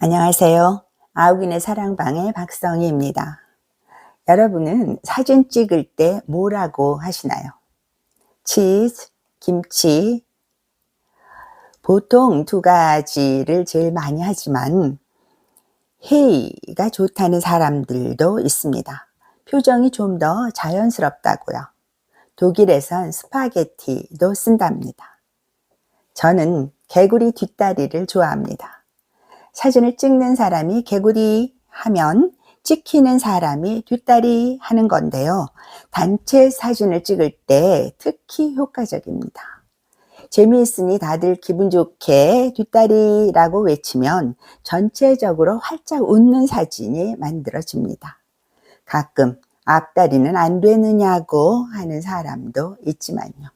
안녕하세요. 아욱인의 사랑방의 박성희입니다. 여러분은 사진 찍을 때 뭐라고 하시나요? 치즈, 김치. 보통 두 가지를 제일 많이 하지만 헤이가 좋다는 사람들도 있습니다. 표정이 좀 더 자연스럽다고요. 독일에선 스파게티도 쓴답니다. 저는 개구리 뒷다리를 좋아합니다. 사진을 찍는 사람이 개구리 하면 찍히는 사람이 뒷다리 하는 건데요. 단체 사진을 찍을 때 특히 효과적입니다. 재미있으니 다들 기분 좋게 뒷다리라고 외치면 전체적으로 활짝 웃는 사진이 만들어집니다. 가끔 앞다리는 안 되느냐고 하는 사람도 있지만요.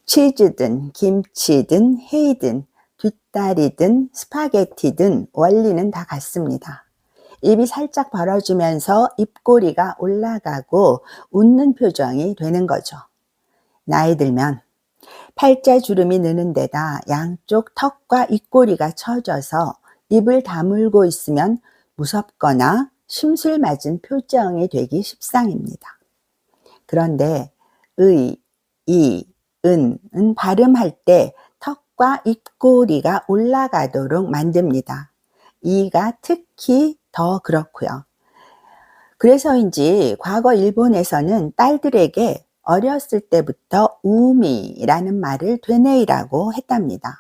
치즈든 김치든 헤이든 뒷다리든 스파게티든 원리는 다 같습니다. 입이 살짝 벌어지면서 입꼬리가 올라가고 웃는 표정이 되는 거죠. 나이 들면 팔자주름이 느는 데다 양쪽 턱과 입꼬리가 처져서 입을 다물고 있으면 무섭거나 심술 맞은 표정이 되기 십상입니다. 그런데 의, 이, 은은 발음할 때 턱과 입꼬리가 올라가도록 만듭니다. 이가 특히 더 그렇고요. 그래서인지 과거 일본에서는 딸들에게 어렸을 때부터 우미라는 말을 되뇌이라고 했답니다.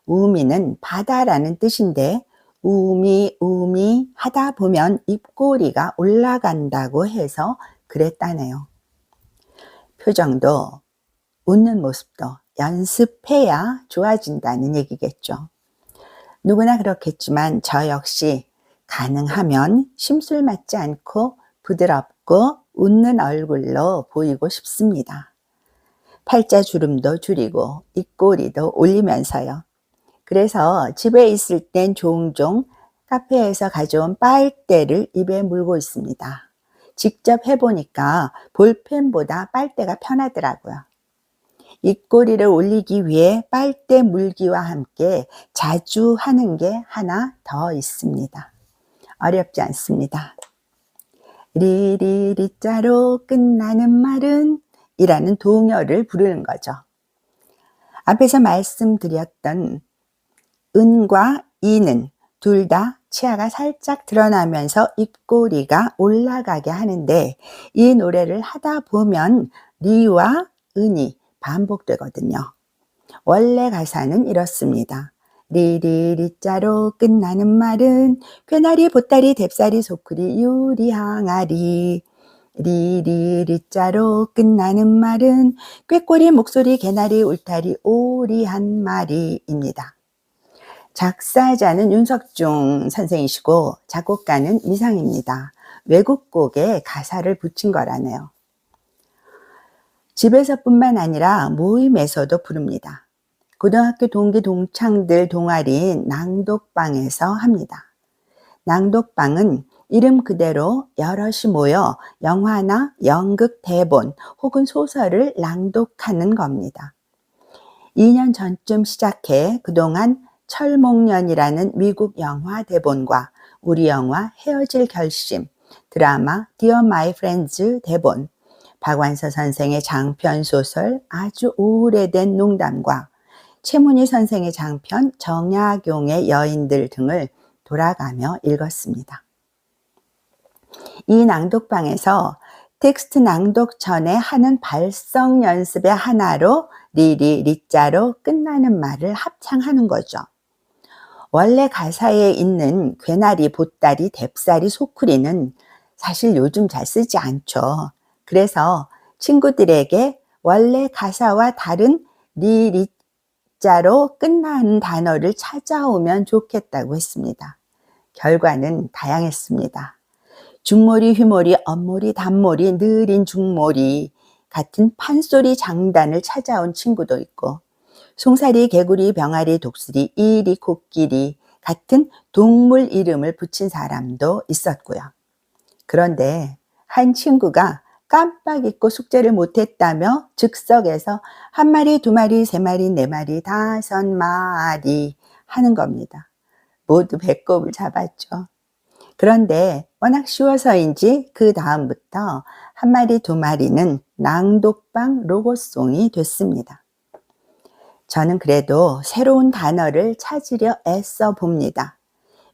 우미는 바다라는 뜻인데 우미 우미 하다 보면 입꼬리가 올라간다고 해서 그랬다네요. 표정도 웃는 모습도 연습해야 좋아진다는 얘기겠죠. 누구나 그렇겠지만 저 역시 가능하면 심술 맞지 않고 부드럽고 웃는 얼굴로 보이고 싶습니다. 팔자주름도 줄이고 입꼬리도 올리면서요. 그래서 집에 있을 땐 종종 카페에서 가져온 빨대를 입에 물고 있습니다. 직접 해보니까 볼펜보다 빨대가 편하더라고요. 입꼬리를 올리기 위해 빨대 물기와 함께 자주 하는 게 하나 더 있습니다. 어렵지 않습니다. 리리리자로 끝나는 말은 이라는 동요를 부르는 거죠. 앞에서 말씀드렸던 은과 이는 둘 다 치아가 살짝 드러나면서 입꼬리가 올라가게 하는데 이 노래를 하다 보면 리와 은이 반복되거든요. 원래 가사는 이렇습니다. 리리리자로 끝나는 말은 괴나리 보따리 뎁사리 소쿠리 유리 항아리. 리리리자로 끝나는 말은 꾀꼬리 목소리 개나리 울타리 오리 한 마리입니다. 작사자는 윤석중 선생이시고 작곡가는 미상입니다. 외국곡에 가사를 붙인 거라네요. 집에서뿐만 아니라 모임에서도 부릅니다. 고등학교 동기 동창들 동아리인 낭독방에서 합니다. 낭독방은 이름 그대로 여럿이 모여 영화나 연극 대본 혹은 소설을 낭독하는 겁니다. 2년 전쯤 시작해 그동안 철목년이라는 미국 영화 대본과 우리 영화 헤어질 결심, 드라마 Dear My Friends 대본, 박완서 선생의 장편 소설 아주 오래된 농담과 최문희 선생의 장편 정약용의 여인들 등을 돌아가며 읽었습니다. 이 낭독방에서 텍스트 낭독 전에 하는 발성 연습의 하나로 리자로 끝나는 말을 합창하는 거죠. 원래 가사에 있는 괴나리, 보따리, 뎁사리, 소쿠리는 사실 요즘 잘 쓰지 않죠. 그래서 친구들에게 원래 가사와 다른 리자로 끝나는 단어를 찾아오면 좋겠다고 했습니다. 결과는 다양했습니다. 중몰이, 휘몰이, 엄몰이, 단몰이, 느린 중몰이 같은 판소리 장단을 찾아온 친구도 있고 송사리, 개구리, 병아리, 독수리, 이리, 코끼리 같은 동물 이름을 붙인 사람도 있었고요. 그런데 한 친구가 깜빡 잊고 숙제를 못했다며 즉석에서 한 마리, 두 마리, 세 마리, 네 마리, 다섯 마리 하는 겁니다. 모두 배꼽을 잡았죠. 그런데 워낙 쉬워서인지 그 다음부터 한 마리 두 마리는 낭독방 로고송이 됐습니다. 저는 그래도 새로운 단어를 찾으려 애써 봅니다.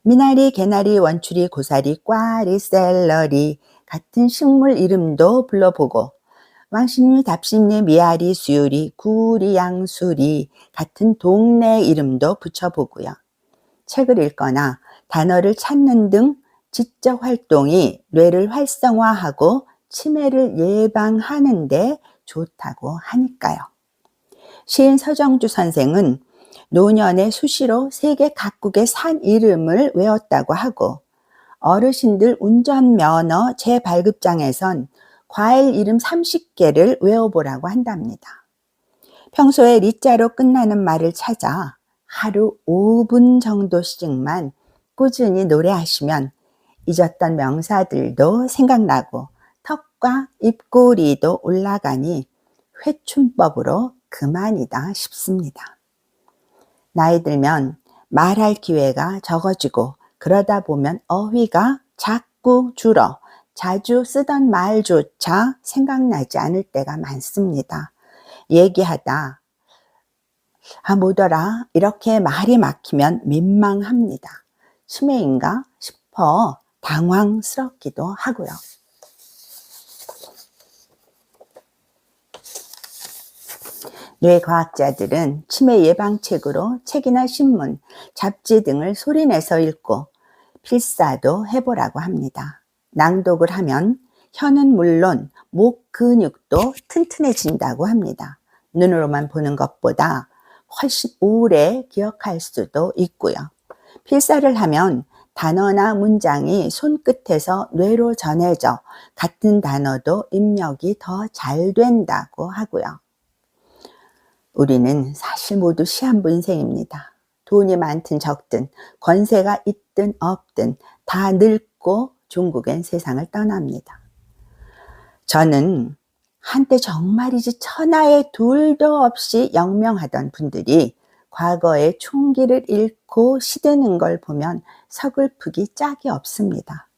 미나리, 개나리, 원추리, 고사리, 꽈리, 샐러리 같은 식물 이름도 불러보고 왕십리, 답십리, 미아리, 수유리, 구리, 양수리 같은 동네 이름도 붙여보고요. 책을 읽거나 단어를 찾는 등 지적 활동이 뇌를 활성화하고 치매를 예방하는 데 좋다고 하니까요. 시인 서정주 선생은 노년에 수시로 세계 각국의 산 이름을 외웠다고 하고 어르신들 운전면허 재발급장에선 과일 이름 30개를 외워보라고 한답니다. 평소에 리자로 끝나는 말을 찾아 하루 5분 정도씩만 꾸준히 노래하시면 잊었던 명사들도 생각나고 턱과 입꼬리도 올라가니 회춘법으로 그만이다 싶습니다. 나이 들면 말할 기회가 적어지고 그러다 보면 어휘가 자꾸 줄어 자주 쓰던 말조차 생각나지 않을 때가 많습니다. 얘기하다 뭐더라 이렇게 말이 막히면 민망합니다. 치매인가 싶어 당황스럽기도 하고요. 뇌과학자들은 치매 예방책으로 책이나 신문, 잡지 등을 소리내서 읽고 필사도 해보라고 합니다. 낭독을 하면 혀는 물론 목 근육도 튼튼해진다고 합니다. 눈으로만 보는 것보다 훨씬 오래 기억할 수도 있고요. 필사를 하면 단어나 문장이 손끝에서 뇌로 전해져 같은 단어도 입력이 더 잘 된다고 하고요. 우리는 사실 모두 시한부 인생입니다. 돈이 많든 적든 권세가 있든 없든 다 늙고 종국엔 세상을 떠납니다. 저는 한때 정말이지 천하에 둘도 없이 영명하던 분들이 과거에 총기를 잃고 시드는 걸 보면 서글프기 짝이 없습니다.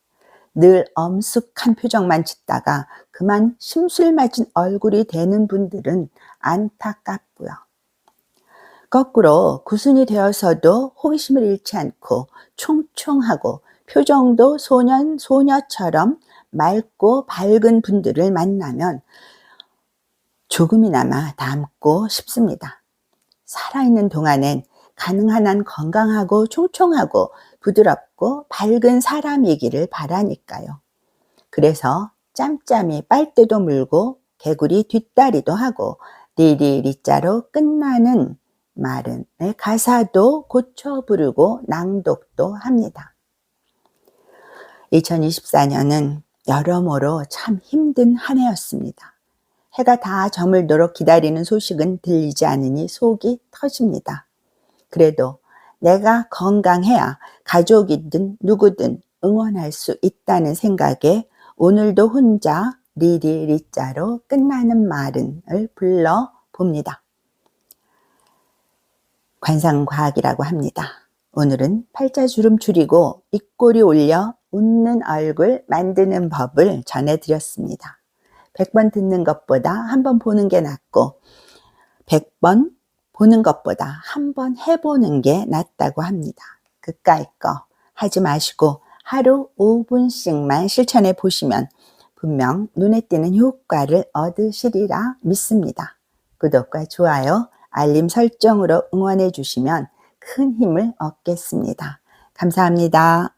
늘 엄숙한 표정만 짓다가 그만 심술 맞은 얼굴이 되는 분들은 안타깝고요. 거꾸로 구순이 되어서도 호기심을 잃지 않고 총총하고 표정도 소년, 소녀처럼 맑고 밝은 분들을 만나면 조금이나마 닮고 싶습니다. 살아있는 동안엔 가능한 한 건강하고 총총하고 부드럽고 밝은 사람이기를 바라니까요. 그래서 짬짬이 빨대도 물고 개구리 뒷다리도 하고 리리리자로 끝나는 말은 가사도 고쳐 부르고 낭독도 합니다. 2024년은 여러모로 참 힘든 한 해였습니다. 해가 다 저물도록 기다리는 소식은 들리지 않으니 속이 터집니다. 그래도 내가 건강해야 가족이든 누구든 응원할 수 있다는 생각에 오늘도 혼자 리리리자로 끝나는 말은을 불러봅니다. 관상과학이라고 합니다. 오늘은 팔자주름 줄이고 입꼬리 올려 웃는 얼굴 만드는 법을 전해드렸습니다. 100번 듣는 것보다 한 번 보는 게 낫고 100번 보는 것보다 한 번 해보는 게 낫다고 합니다. 그까이 거 하지 마시고 하루 5분씩만 실천해 보시면 분명 눈에 띄는 효과를 얻으시리라 믿습니다. 구독과 좋아요, 알림 설정으로 응원해 주시면 큰 힘을 얻겠습니다. 감사합니다.